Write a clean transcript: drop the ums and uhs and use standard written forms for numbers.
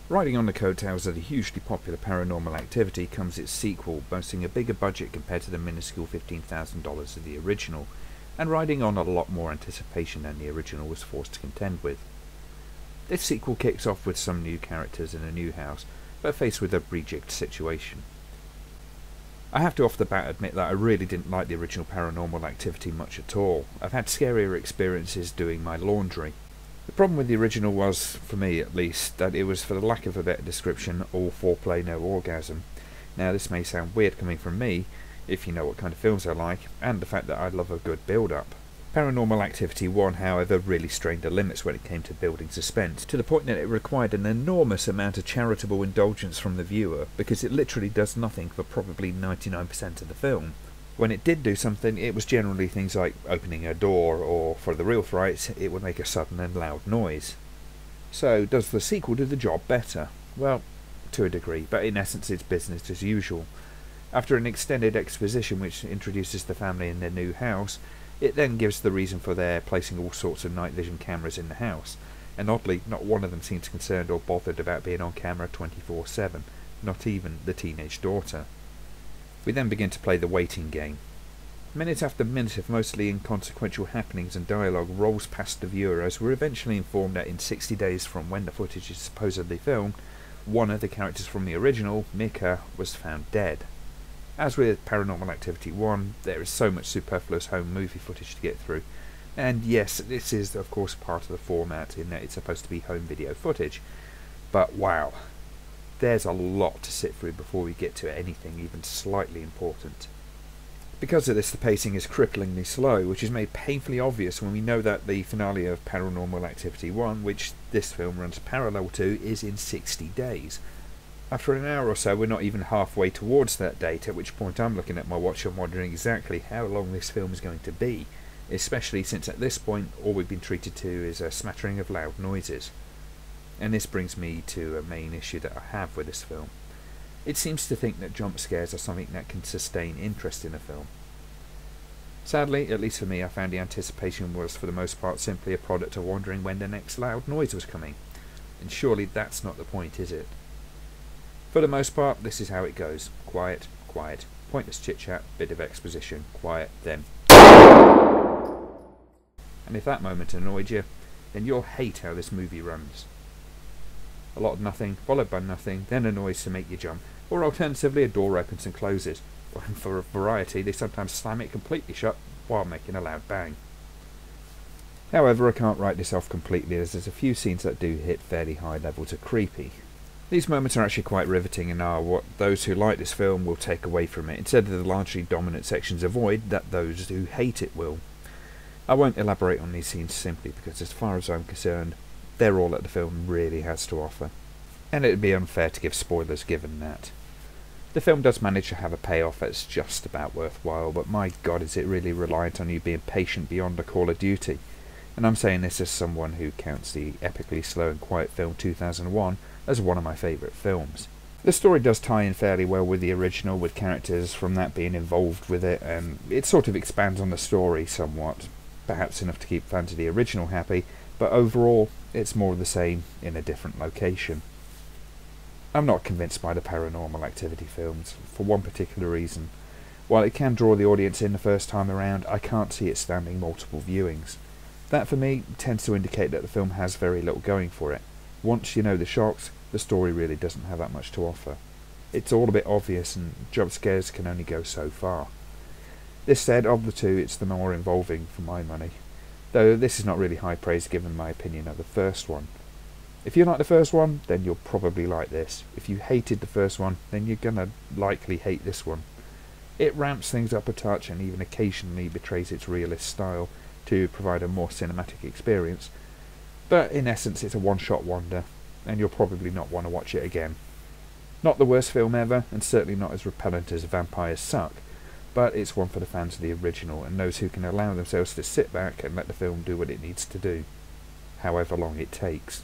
Riding on the coattails of the hugely popular Paranormal Activity comes its sequel, boasting a bigger budget compared to the minuscule $15,000 of the original, and riding on a lot more anticipation than the original was forced to contend with. This sequel kicks off with some new characters in a new house, but faced with a rejigged situation. I have to off the bat admit that I really didn't like the original Paranormal Activity much at all. I've had scarier experiences doing my laundry. The problem with the original was, for me at least, that it was, for the lack of a better description, all foreplay, no orgasm. Now this may sound weird coming from me, if you know what kind of films I like, and the fact that I love a good build-up. Paranormal Activity 1, however, really strained the limits when it came to building suspense, to the point that it required an enormous amount of charitable indulgence from the viewer, because it literally does nothing for probably 99% of the film. When it did do something, it was generally things like opening a door, or, for the real fright, it would make a sudden and loud noise. So, does the sequel do the job better? Well, to a degree, but in essence it's business as usual. After an extended exposition which introduces the family in their new house, it then gives the reason for their placing all sorts of night vision cameras in the house, and oddly, not one of them seems concerned or bothered about being on camera 24/7, not even the teenage daughter. We then begin to play the waiting game. Minute after minute of mostly inconsequential happenings and dialogue rolls past the viewer as we're eventually informed that in 60 days from when the footage is supposedly filmed, one of the characters from the original, Mika, was found dead. As with Paranormal Activity 1, there is so much superfluous home movie footage to get through, and yes, this is of course part of the format in that it's supposed to be home video footage, but wow, there's a lot to sit through before we get to anything even slightly important. Because of this, the pacing is cripplingly slow, which is made painfully obvious when we know that the finale of Paranormal Activity 1, which this film runs parallel to, is in 60 days. After an hour or so, we're not even halfway towards that date, at which point I'm looking at my watch and wondering exactly how long this film is going to be, especially since at this point all we've been treated to is a smattering of loud noises. And this brings me to a main issue that I have with this film. It seems to think that jump scares are something that can sustain interest in a film. Sadly, at least for me, I found the anticipation was for the most part simply a product of wondering when the next loud noise was coming. And surely that's not the point, is it? For the most part, this is how it goes. Quiet, quiet, pointless chit-chat, bit of exposition, quiet, then... And if that moment annoyed you, then you'll hate how this movie runs. A lot of nothing, followed by nothing, then a noise to make you jump, or alternatively a door opens and closes. And for a variety, they sometimes slam it completely shut while making a loud bang. However, I can't write this off completely, as there's a few scenes that do hit fairly high levels of creepy. These moments are actually quite riveting and are what those who like this film will take away from it, instead of the largely dominant sections of void that those who hate it will. I won't elaborate on these scenes simply because, as far as I'm concerned, they're all that the film really has to offer, and it would be unfair to give spoilers given that. The film does manage to have a payoff that's just about worthwhile, but my god is it really reliant on you being patient beyond a Call of Duty, and I'm saying this as someone who counts the epically slow and quiet film 2001 as one of my favourite films. The story does tie in fairly well with the original, with characters from that being involved with it, and it sort of expands on the story somewhat, perhaps enough to keep fans of the original happy, but overall it's more of the same in a different location. I'm not convinced by the Paranormal Activity films, for one particular reason. While it can draw the audience in the first time around, I can't see it standing multiple viewings. That for me tends to indicate that the film has very little going for it. Once you know the shocks, the story really doesn't have that much to offer. It's all a bit obvious, and jump scares can only go so far. This said, of the two, it's the more involving for my money, though this is not really high praise given my opinion of the first one. If you like the first one, then you'll probably like this. If you hated the first one, then you're gonna likely hate this one. It ramps things up a touch and even occasionally betrays its realist style to provide a more cinematic experience, but in essence it's a one-shot wonder, and you'll probably not want to watch it again. Not the worst film ever, and certainly not as repellent as Vampires Suck, but it's one for the fans of the original and those who can allow themselves to sit back and let the film do what it needs to do, however long it takes.